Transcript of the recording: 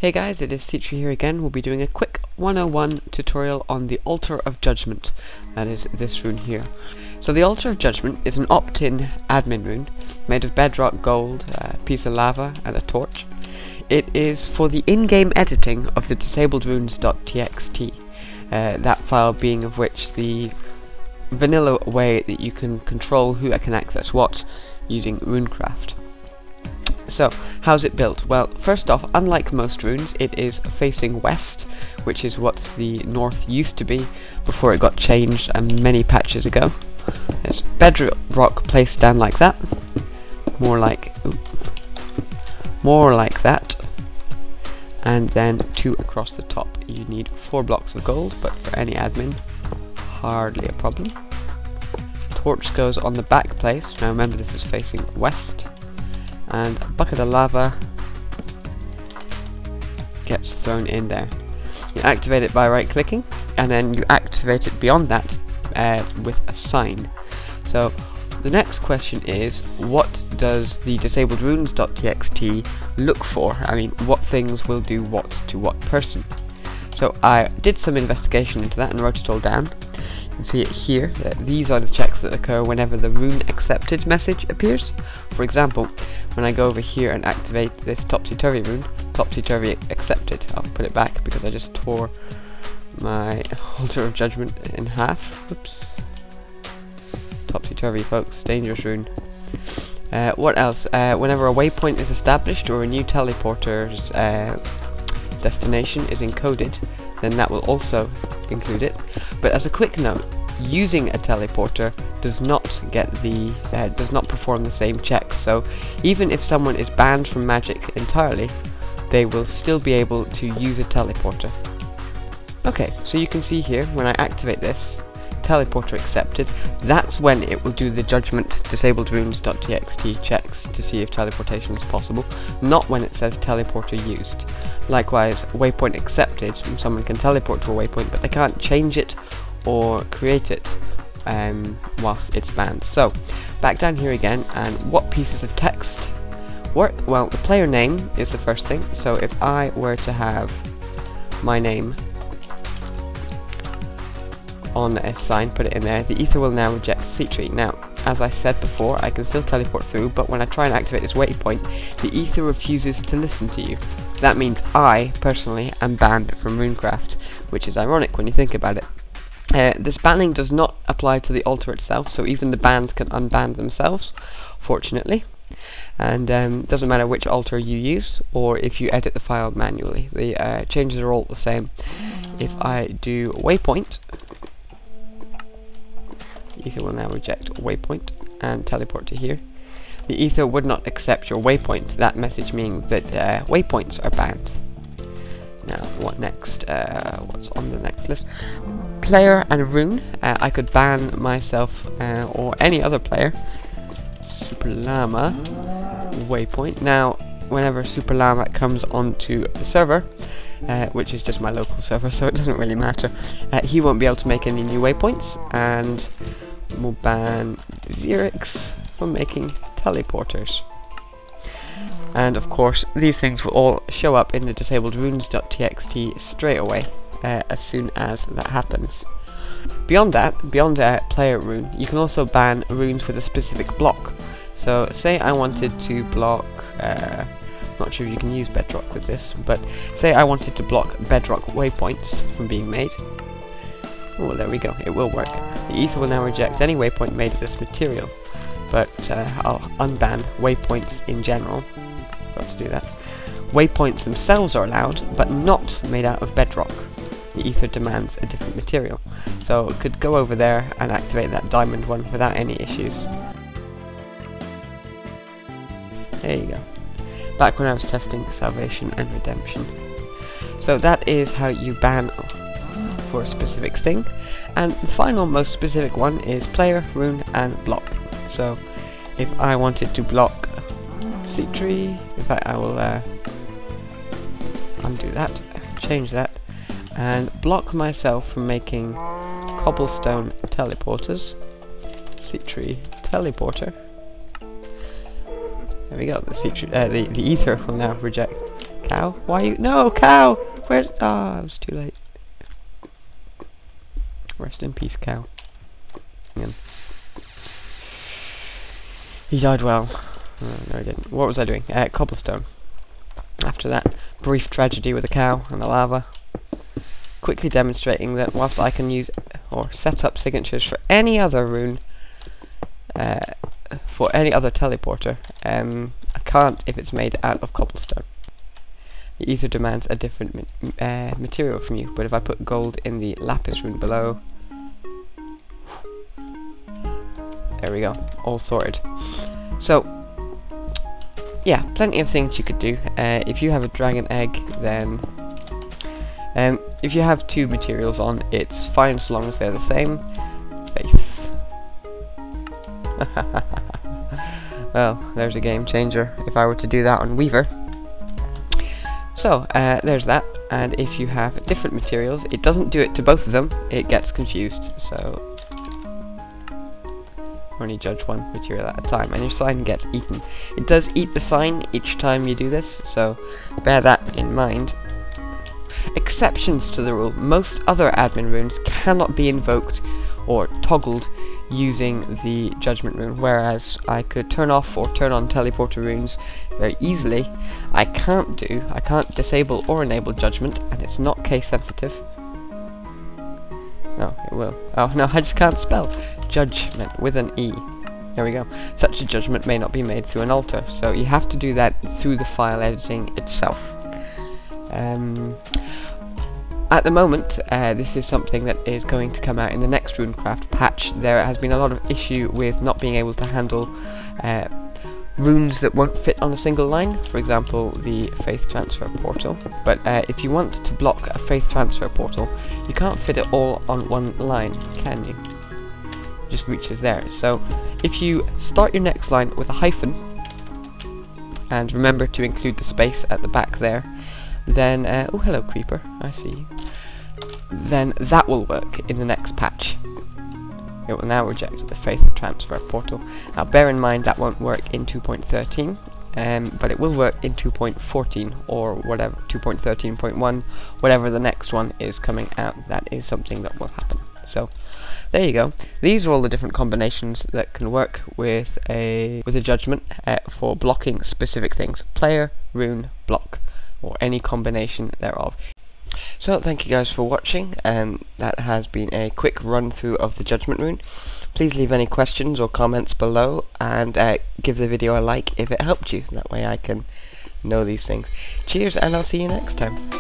Hey guys, it is Citri here again. We'll be doing a quick 101 tutorial on the Altar of Judgement. That is this rune here. So the Altar of Judgement is an opt-in admin rune made of bedrock, gold, a piece of lava and a torch. It is for the in-game editing of the disabled-runes.txt, that file being of which the vanilla way that you can control who can access what using Runecraft. So, how's it built? Well, first off, unlike most runes, it is facing west, which is what the north used to be before it got changed many patches ago. There's bedrock placed down like that, more like that, and then 2 across the top. You need 4 blocks of gold, but for any admin, hardly a problem. Torch goes on the back place. Now remember, this is facing west. And a bucket of lava gets thrown in there. You activate it by right clicking, and then you activate it beyond that with a sign. So the next question is, what does the disabled-runes.txt look for? I mean, what things will do what to what person? So I did some investigation into that and wrote it all down. You can see it here. These are the checks that occur whenever the rune accepted message appears. For example, when I go over here and activate this topsy-turvy rune, topsy-turvy accepted. I'll put it back because I just tore my Altar of Judgement in half. Oops. Topsy-turvy, folks. Dangerous rune. What else? Whenever a waypoint is established or a new teleporter's destination is encoded, then that will also include it. But as a quick note, using a teleporter does not perform the same checks. So even if someone is banned from magic entirely, they will still be able to use a teleporter. Okay, so you can see here when I activate this, teleporter accepted, that's when it will do the judgment disabled-runes.txt checks to see if teleportation is possible, not when it says teleporter used. Likewise, waypoint accepted, someone can teleport to a waypoint, but they can't change it or create it whilst it's banned. So, back down here again, and what pieces of text work? Well, the player name is the first thing. So if I were to have my name on a sign, put it in there, the ether will now reject Citri. Now, as I said before, I can still teleport through, but when I try and activate this waypoint, the ether refuses to listen to you. That means I, personally, am banned from Runecraft, which is ironic when you think about it. This banning does not apply to the altar itself, so even the banned can unban themselves, fortunately. And doesn't matter which altar you use, or if you edit the file manually. The changes are all the same. If I do waypoint, ether will now reject waypoint and teleport to here. The ether would not accept your waypoint, that message meaning that waypoints are banned. Now, what next? What's on the next list? Player and rune. I could ban myself or any other player. Super Llama, waypoint. Now, whenever Super Llama comes onto the server, which is just my local server, so it doesn't really matter, he won't be able to make any new waypoints, and we'll ban Xerix from making teleporters. And of course, these things will all show up in the disabled-runes.txt straight away as soon as that happens. Beyond that, beyond player rune, you can also ban runes with a specific block. So say I wanted to block, not sure if you can use bedrock with this, but say I wanted to block bedrock waypoints from being made. Oh, there we go, it will work. The ether will now reject any waypoint made of this material, but I'll unban waypoints in general. Got to do that. Waypoints themselves are allowed, but not made out of bedrock. The ether demands a different material, so it could go over there and activate that diamond one without any issues. There you go. Back when I was testing salvation and redemption. So that is how you ban for a specific thing. And the final most specific one is player, rune and block. So if I wanted to block Citri, in fact I will undo that, change that, and block myself from making cobblestone teleporters. Citri teleporter. There we go. The ether will now reject Cow? Why you? No, cow! Where's? Ah, I was too late. Rest in peace, cow. Again. He died well. Oh, no, he didn't. What was I doing? Cobblestone. After that brief tragedy with a cow and the lava, quickly demonstrating that whilst I can use or set up signatures for any other rune, for any other teleporter, I can't if it's made out of cobblestone. The ether demands a different material from you, but if I put gold in the lapis rune below, there we go, all sorted. So, yeah, plenty of things you could do. If you have a dragon egg, then if you have two materials on, it's fine so long as they're the same. Faith. Well, there's a game changer if I were to do that on Weaver. So, there's that, and if you have different materials, it doesn't do it to both of them, it gets confused, so only judge one material at a time, and your sign gets eaten. It does eat the sign each time you do this, so bear that in mind. Exceptions to the rule: most other admin runes cannot be invoked or toggled using the judgment rune, whereas I could turn off or turn on teleporter runes very easily. I can't disable or enable judgment, and it's not case sensitive. No, it will. Oh no, I just can't spell judgment with an E. There we go. Such a judgment may not be made through an altar, so you have to do that through the file editing itself. At the moment, this is something that is going to come out in the next Runecraft patch. There has been a lot of issue with not being able to handle runes that won't fit on a single line, for example the faith transfer portal, but if you want to block a faith transfer portal, you can't fit it all on one line, can you? It just reaches there. So if you start your next line with a hyphen, and remember to include the space at the back there, then, oh hello creeper, I see you, then that will work in the next patch. It will now reject the faith transfer portal. Now bear in mind that won't work in 2.13, but it will work in 2.14 or whatever, 2.13.1, whatever the next one is coming out. That is something that will happen. So there you go. These are all the different combinations that can work with a judgment for blocking specific things: player, rune, block, or any combination thereof. So thank you guys for watching, and that has been a quick run through of the judgment rune. Please leave any questions or comments below, and give the video a like if it helped you. That way I can know these things. Cheers, and I'll see you next time.